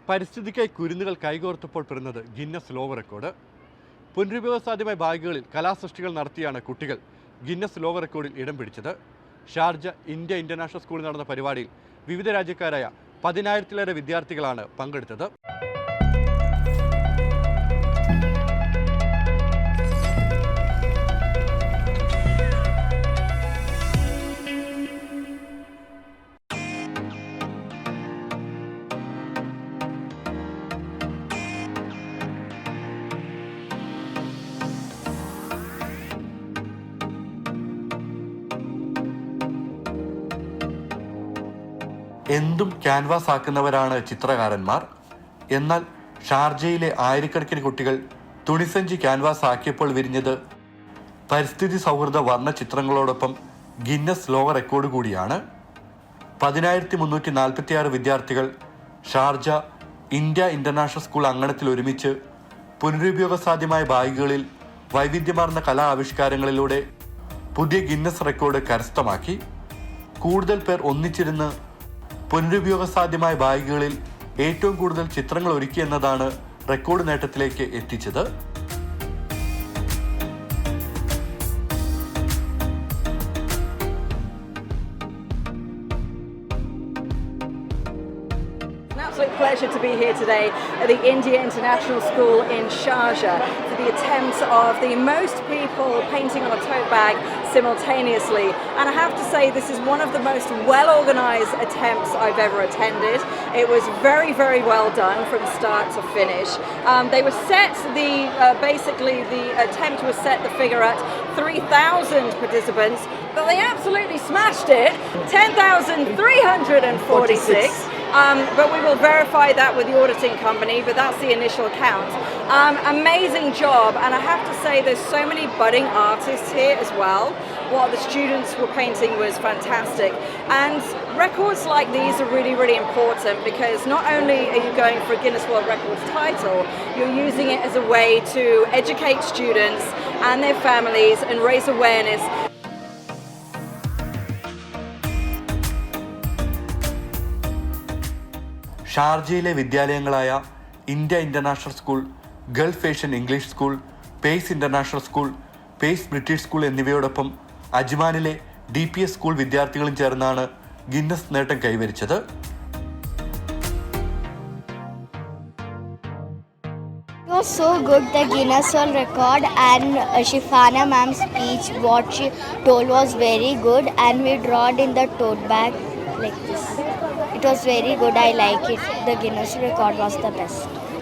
പരിസ്ഥിതിക്കായി കുരുന്നുകൾ കൈകോർത്തപ്പോൾ പിറന്നത് ഗിന്നസ് ലോക റെക്കോർഡ്. പുനരുപയോഗസാധ്യമായ ബാഗുകളിൽ കലാസൃഷ്ടികൾ നടത്തിയാണ് കുട്ടികൾ ഗിന്നസ് ലോക റെക്കോർഡിൽ ഇടം പിടിച്ചത്. ഷാർജ ഇന്ത്യ ഇന്റർനാഷണൽ സ്കൂളിൽ നടന്ന പരിപാടിയിൽ വിവിധ രാജ്യക്കാരായ 10,000-ലേറെ വിദ്യാർത്ഥികളാണ് പങ്കെടുത്തത്. എന്തും ക്യാൻവാസ് ആക്കുന്നവരാണ് ചിത്രകാരന്മാർ. എന്നാൽ ഷാർജയിലെ ആയിരക്കണക്കിന് കുട്ടികൾ തുണിസഞ്ചി ക്യാൻവാസ് ആക്കിയപ്പോൾ വിരിഞ്ഞത് പരിസ്ഥിതി സൗഹൃദ വർണ്ണ ചിത്രങ്ങളോടൊപ്പം ഗിന്നസ് ലോക റെക്കോർഡ് കൂടിയാണ്. 10,346 വിദ്യാർത്ഥികൾ ഷാർജ ഇന്ത്യ ഇന്റർനാഷണൽ സ്കൂൾ അങ്കണത്തിൽ ഒരുമിച്ച് പുനരുപയോഗസാധ്യമായ ബാഗുകളിൽ വൈവിധ്യമാർന്ന കലാ ആവിഷ്കാരങ്ങളിലൂടെ പുതിയ ഗിന്നസ് റെക്കോർഡ് കരസ്ഥമാക്കി. കൂടുതൽ പേർ ഒന്നിച്ചിരുന്ന് പുനരുപയോഗസാധ്യമായ ബാഗുകളിൽ ഏറ്റവും കൂടുതൽ ചിത്രങ്ങൾ ഒരുക്കി എന്നതാണ് റെക്കോർഡ് നേട്ടത്തിലേക്ക് എത്തിച്ചത്. Absolute pleasure to be here today at the India International School in Sharjah for the attempt of the most people painting on a tote bag simultaneously. And I have to say this is one of the most well-organised attempts I've ever attended. It was very, very well done from start to finish. They were set, basically the attempt was set the figure at 3,000 participants, but they absolutely smashed it, 10,346. But we will verify that with the auditing company, but that's the initial count. Amazing job, and I have to say there's so many budding artists here as well. What the students were painting was fantastic, and records like these are really, really important because not only are you going for a Guinness World Records title, you're using it as a way to educate students and their families and raise awareness. ഷാർജയിലെ വിദ്യാലയങ്ങളായ India international school, Gulf Asian English school, Pace international school, Pace British school എന്നിവയോടൊപ്പം അജ്മാനിലെ DPS school വിദ്യാർത്ഥികളും ചേർന്നാണ് Guinness നേട്ടം കൈവരിച്ചത്. It was so good, the Guinness World Record, and Shifana ma'am's speech, what she told was very good, and we drawed in the tote bag like this. It was very good, I like it. The Guinness Record was the best.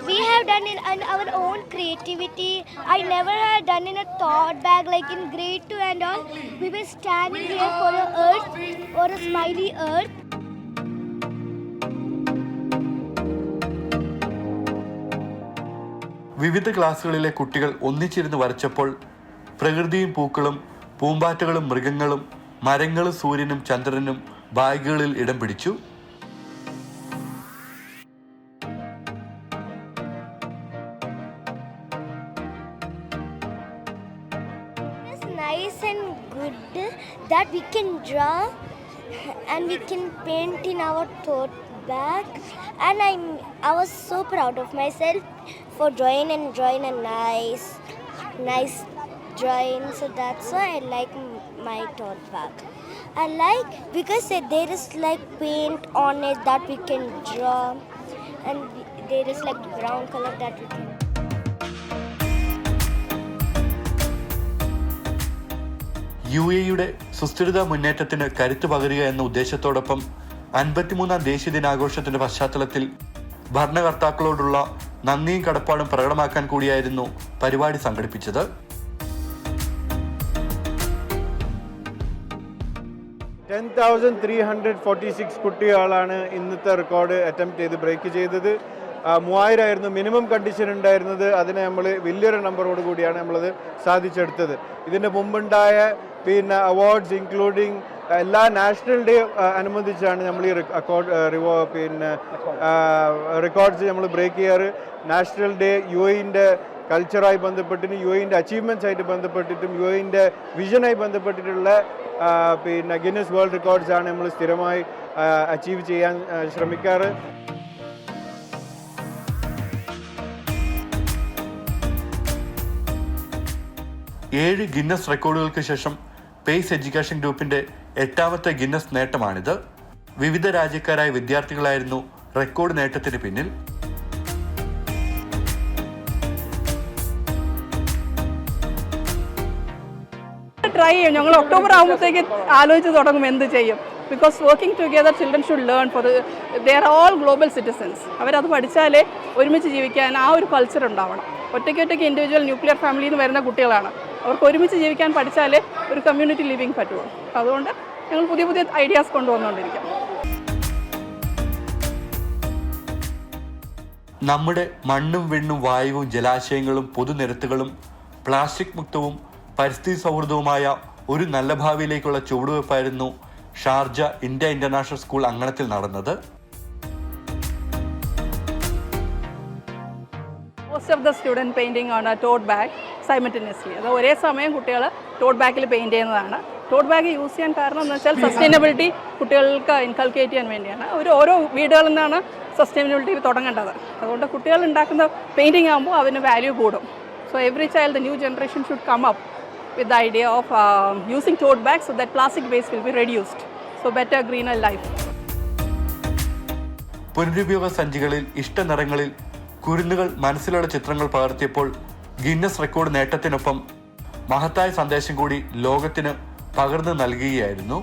We have done it in our own creativity. I never had done in a tote bag like in grade 2 and all. We were standing here for a earth or a smiley earth. വിവിധ ക്ലാസ്സുകളിലെ കുട്ടികൾ ഒന്നിച്ചിരുന്ന് വരച്ചപ്പോൾ പ്രകൃതിയും പൂക്കളും പൂമ്പാറ്റകളും മൃഗങ്ങളും മരങ്ങളും സൂര്യനും ചന്ദ്രനും ബാഗുകളിൽ ഇടം പിടിച്ചു. It's nice and good that we can draw and we can paint in our tote bag, and I was so proud of myself for drawing a nice drawing. So that's why I like my tote bag. I like because there is like paint on it that we can draw, and there is like brown color that we can. UAE-യുടെ സുസ്ഥിരതാ മുന്നേറ്റത്തിന് കരുത്തു പകരുക എന്ന ഉദ്ദേശത്തോടൊപ്പം 53ാം ദേശീയ ദിനാഘോഷത്തിന്റെ പശ്ചാത്തലത്തിൽ ഭരണകർത്താക്കളോടുള്ള നന്ദിയും കടപ്പാടും പ്രകടമാക്കാൻ കൂടിയായിരുന്നു പരിപാടി സംഘടിപ്പിച്ചത്. കുട്ടികളാണ് ഇന്നത്തെ റെക്കോർഡ് അറ്റംപ്റ്റ് ചെയ്ത് ബ്രേക്ക് ചെയ്തത്. 3000 ആയിരുന്നു മിനിമം കണ്ടീഷൻ ഉണ്ടായിരുന്നത്. അതിനെ നമ്മൾ വലിയൊരു നമ്പറോട് കൂടിയാണ് നമ്മളത് സാധിച്ചെടുത്തത്. ഇതിൻ്റെ മുമ്പുണ്ടായ അവാർഡ്സ് ഇൻക്ലൂഡിങ് എല്ലാ നാഷണൽ ഡേ അനുബന്ധിച്ചാണ് നമ്മൾ ഈ റെക്കോർഡ്സ് നമ്മൾ ബ്രേക്ക് ചെയ്യാറ്. നാഷണൽ ഡേ UAE-ൻ്റെ കൾച്ചറായി ബന്ധപ്പെട്ടിട്ടും UAE-ൻ്റെ അച്ചീവ്മെൻറ്റ്സ് ആയിട്ട് ബന്ധപ്പെട്ടിട്ടും UAE-ൻ്റെ വിഷനായി ബന്ധപ്പെട്ടിട്ടുള്ള ഗിന്നസ് വേൾഡ് റെക്കോർഡ്സ് ആണ് നമ്മൾ സ്ഥിരമായി അച്ചീവ് ചെയ്യാൻ ശ്രമിക്കാറ്. 7 ഗിന്നസ് റെക്കോർഡുകൾക്ക് ശേഷം പേസ് എഡ്യൂക്കേഷൻ ഗ്രൂപ്പിന്റെ 8ാമത്തെ ഗിന്നസ് നേട്ടമാണിത്. വിവിധ രാജ്യക്കാരായ വിദ്യാർത്ഥികളായിരുന്നു റെക്കോർഡ് നേട്ടത്തിന് പിന്നിൽ. ട്രൈ ചെയ്യും. ഞങ്ങൾ ഒക്ടോബർ ആകുമ്പോഴത്തേക്ക് ആലോചിച്ച് തുടങ്ങും എന്ത് ചെയ്യും. Because working together children should learn for they are all global citizens. അവരത് പഠിച്ചാലേ ഒരുമിച്ച് ജീവിക്കാൻ ആ ഒരു കൾച്ചർ ഉണ്ടാവണം. ഒറ്റയ്ക്ക് ഇൻഡിവിജ്വൽ ന്യൂക്ലിയർ ഫാമിലിയിൽ നിന്ന് വരുന്ന കുട്ടികളാണ്. അവർക്ക് ഒരുമിച്ച് ജീവിക്കാൻ പഠിച്ചാലേ ഒരു കമ്മ്യൂണിറ്റി ലിവിങ് പറ്റുള്ളൂ. അതുകൊണ്ട് ഞങ്ങൾ പുതിയ പുതിയ ഐഡിയാസ് കൊണ്ടുവന്നുകൊണ്ടിരിക്കും. നമ്മുടെ മണ്ണും വിണ്ണും വായുവും ജലാശയങ്ങളും പൊതുനിരത്തുകളും പ്ലാസ്റ്റിക് മുക്തവും പരിസ്ഥിതി സൗഹൃദവുമായ ഒരു നല്ല ഭാവിയിലേക്കുള്ള ചുവടുവയ്പ്പായിരുന്നു ഷാർജ ഇന്ത്യ ഇന്റർനാഷണൽ സ്കൂൾ അങ്കണത്തിൽ നടന്നത്. Most of the student painting on A taught bag simultaneously. അത് ഒരേ സമയം കുട്ടികൾ ടോട്ട് ബാഗിൽ പെയിൻറ്റ് ചെയ്യുന്നതാണ്. ടോട്ട് ബാഗ് യൂസ് ചെയ്യാൻ കാരണം എന്ന് വെച്ചാൽ സസ്റ്റൈനബിലിറ്റി കുട്ടികൾക്ക് ഇൻകൾക്കേറ്റ് ചെയ്യാൻ വേണ്ടിയാണ്. ഓരോ വീടുകളിൽ നിന്നാണ് സസ്റ്റൈനബിലിറ്റി തുടങ്ങേണ്ടത്. അതുകൊണ്ട് കുട്ടികൾ ഉണ്ടാക്കുന്ന പെയിൻറ്റിങ് ആകുമ്പോൾ അതിന് വാല്യൂ കൂടും. So every child, the new generation should come up with the idea of using tote bags so that plastic waste will be reduced. So better, greener life. പുനരുപയോഗ സഞ്ചികളിൽ ഇഷ്ടനിറങ്ങളിൽ കുരുന്നുകൾ മനസ്സിലുള്ള ചിത്രങ്ങൾ പകർത്തിയപ്പോൾ ഗിന്നസ് റെക്കോർഡ് നേട്ടത്തിനൊപ്പം മഹത്തായ സന്ദേശം കൂടി ലോകത്തിന് പകർന്നു നൽകുകയായിരുന്നു.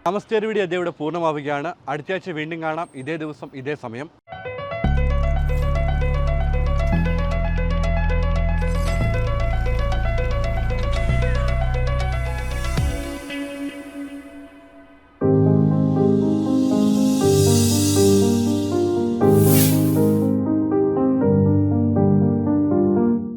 നമസ്തേ വീഡിയോ അതേവിടെ പൂർണ്ണമാവുകയാണ്. അടുത്തയാഴ്ച വീണ്ടും കാണാം. ഇതേ ദിവസം ഇതേ സമയം.